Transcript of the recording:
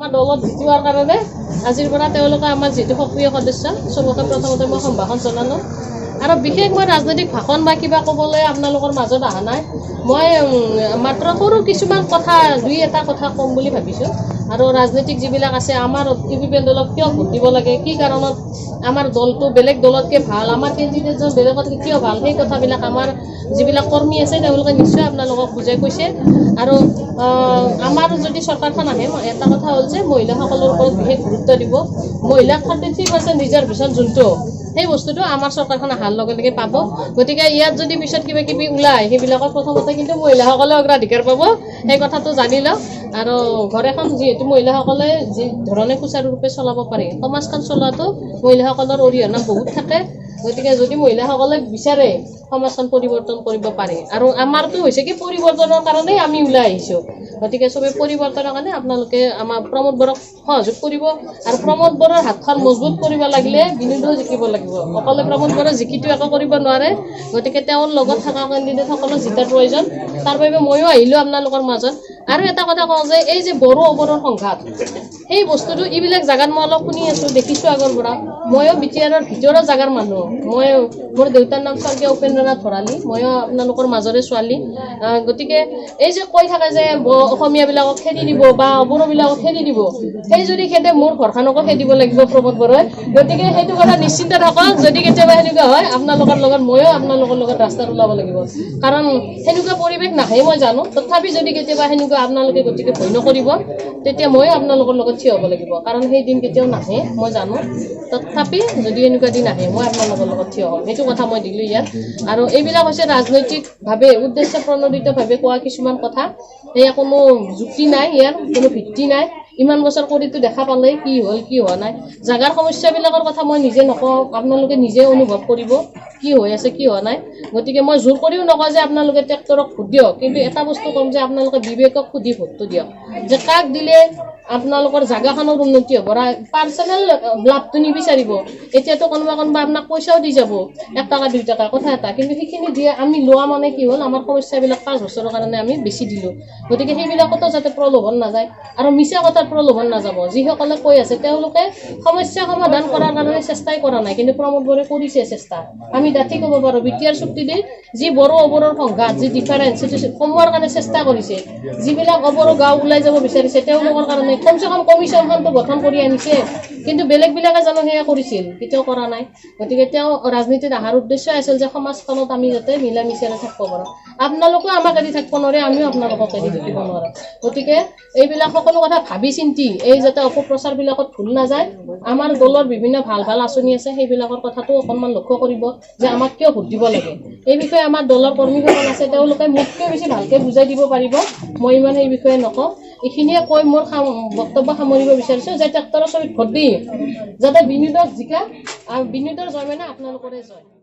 আমাৰ দলত জিতোৱাৰ কাৰণে আজিৰ পৰা তেওঁলোকে আমাৰ যিটো সক্ৰিয় সদস্য চবকে প্ৰথমতে মই সম্ভাষণ জনালোঁ আৰু বিশেষ মই ৰাজনৈতিক ভাষণ বা কিবা ক'বলৈ আপোনালোকৰ মাজত অহা নাই মই মাত্ৰ সৰু কিছুমান কথা দুই এটা কথা ক'ম বুলি ভাবিছোঁ আৰু ৰাজনৈতিক যিবিলাক আছে আমাৰ ইউপিপিএল দলক কিয় ভোট দিব লাগে কি কাৰণত আমাৰ দলটো বেলেগ দলতকৈ ভাল আমাৰ কেণ্ডিডেটজন বেলেগতকৈ কিয় ভাল সেই কথাবিলাক আমাৰ যিবিলাক কৰ্মী আছে তেওঁলোকে নিশ্চয় আপোনালোকক বুজাই কৈছে আৰু আমাৰ যদি চৰকাৰখন আহে এটা কথা হ'ল যে মহিলাসকলৰ ওপৰত বিশেষ গুৰুত্ব দিব মহিলাক 33% ৰিজাৰ্ভেশ্যন যোনটো সেই বস্তুটো আমাৰ চৰকাৰখন অহাৰ লগে লগে পাব গতিকে ইয়াত যদি পিছত কিবা কিবি ওলায় সেইবিলাকৰ প্ৰথমতে কিন্তু মহিলাসকলে অগ্ৰাধিকাৰ পাব সেই কথাটো জানি লওক আৰু ঘৰ এখন যিহেতু মহিলাসকলে যি ধৰণে সুচাৰুৰূপে চলাব পাৰে সমাজখন চলোৱাটো মহিলাসকলৰ অৰিহণা বহুত থাকে গতিকে যদি মহিলাসকলে বিচাৰে সমাজখন পৰিৱৰ্তন কৰিব পাৰে আৰু আমাৰতো হৈছে কি পৰিৱৰ্তনৰ কাৰণেই আমি ওলাই আহিছোঁ গতিকে চবে পৰিৱৰ্তনৰ কাৰণে আপোনালোকে আমাৰ প্ৰমোদ বৰক সহযোগ কৰিব আৰু প্ৰমোদ বৰৰ হাতখন মজবুত কৰিব লাগিলে বিনোদো জিকিব লাগিব অকলে প্ৰমোদ বৰে জিকিটো একো কৰিব নোৱাৰে গতিকে তেওঁৰ লগত থকা কেণ্ডিডেটসকলক জিকাৰ প্ৰয়োজন তাৰ বাবে ময়ো আহিলোঁ আপোনালোকৰ মাজত আৰু এটা কথা কওঁ যে এই যে বড়ো অবৰৰ সংঘাত সেই বস্তুটো এইবিলাক জাগাত মই অলপ শুনি আছোঁ দেখিছোঁ আগৰ পৰা ময়ো বিটিআৰৰ ভিতৰৰ জাগাৰ মানুহ মই মোৰ দেউতাৰ নাম স্বৰ্গীয় উপেন্দ্ৰনাথ ভৰালী ময়ো আপোনালোকৰ মাজৰে ছোৱালী গতিকে এই যে কৈ থাকে যে অসমীয়াবিলাকক খেদি দিব বা অবড়োবিলাকক খেদি দিব সেই যদি খেদে মোৰ ঘৰখনকো খেদিব লাগিব প্ৰমোদ বৰাই গতিকে সেইটো কথা নিশ্চিন্ত থাকক যদি কেতিয়াবা সেনেকুৱা হয় আপোনালোকৰ লগত ময়ো আপোনালোকৰ লগত ৰাস্তাত ওলাব লাগিব কাৰণ সেনেকুৱা পৰিৱেশ নাহে মই জানো তথাপি যদি কেতিয়াবা সেনেকুৱা আপোনালোকে গতিকে ভয় নকৰিব তেতিয়া ময়ো আপোনালোকৰ লগত থিয় হ'ব লাগিব কাৰণ সেই দিন কেতিয়াও নাহে মই জানো তথাপি যদি এনেকুৱা দিন আহে মই আপোনালোকৰ লগত থিয় হ'ম সেইটো কথা মই দিলোঁ ইয়াত আৰু এইবিলাক হৈছে ৰাজনৈতিকভাৱে উদ্দেশ্য প্ৰণোদিতভাৱে কোৱা কিছুমান কথা এয়া কোনো যুক্তি নাই ইয়াৰ কোনো ভিত্তি নাই ইমান বছৰ কৰিতো দেখা পালে কি হ'ল কি হোৱা নাই জাগাৰ সমস্যাবিলাকৰ কথা মই নিজে নকওঁ আপোনালোকে নিজে অনুভৱ কৰিব কি হৈ আছে কি হোৱা নাই গতিকে মই জোৰ কৰিও নকওঁ যে আপোনালোকে ট্ৰেক্টৰক ভোট দিয়ক কিন্তু এটা বস্তু ক'ম যে আপোনালোকে বিবেকক সুধি ভোটটো দিয়ক যে কাক দিলে আপোনালোকৰ জাগাখনৰ উন্নতি হ'ব পাৰ্চনেল লাভটো নিবিচাৰিব এতিয়াতো কোনোবা আপোনাক পইচাও দি যাব 1 টকা 2 টকা কথা এটা কিন্তু সেইখিনি দিয়ে আমি লোৱা মানে কি হ'ল আমাৰ সমস্যাবিলাক 5 বছৰৰ কাৰণে আমি বেছি দিলোঁ গতিকে সেইবিলাকতো যাতে প্ৰলোভন নাযায় আৰু মিছা কথাত প্ৰলোভন নাযাব যিসকলে কৈ আছে তেওঁলোকে সমস্যা সমাধান কৰাৰ কাৰণে চেষ্টাই কৰা নাই কিন্তু প্ৰমোদ বৰে কৰিছে চেষ্টা আমি ডাঠি ক'ব পাৰোঁ বিটিআৰ চুক্তি দি যি বড়ো অবৰৰ সংঘাত যি ডিফাৰেঞ্চ সেইটো কমোৱাৰ কাৰণে চেষ্টা কৰিছে যিবিলাক অবড়ো গাঁও ওলাই যাব বিচাৰিছে তেওঁলোকৰ কাৰণে কমচে কম কমিশ্যনখনটো গঠন কৰি আনিছে কিন্তু বেলেগবিলাকে জানো সেয়া কৰিছিল কেতিয়াও কৰা নাই গতিকে তেওঁ ৰাজনীতিত অহাৰ উদ্দেশ্য আছিল যে সমাজখনত আমি যাতে মিলা মিছাৰে থাকিব পাৰোঁ আপোনালোকেও আমাক এৰি থাকিব নোৱাৰে আমিও আপোনালোকক এৰি থাকিব নোৱাৰোঁ গতিকে এইবিলাক সকলো কথা ভাবি চিন্তি এই যাতে অপপ্ৰচাৰবিলাকত ভুল নাযায় আমাৰ দলৰ বিভিন্ন ভাল ভাল আঁচনি আছে সেইবিলাকৰ কথাটো অকণমান লক্ষ্য কৰিব যে আমাক কিয় ভোট দিব লাগে এই বিষয়ে আমাৰ দলৰ কৰ্মীসকল আছে তেওঁলোকে মোতকৈ বেছি ভালকৈ বুজাই দিব পাৰিব মই ইমান এই বিষয়ে নকওঁ এইখিনিয়ে কৈ মোৰ বক্তব্য সামৰিব বিচাৰিছোঁ যে ট্ৰেক্টৰৰ ছবিত ভোট দি যাতে বিনোদক জিকা আৰু বিনোদৰ জয় মানে আপোনালোকৰে জয়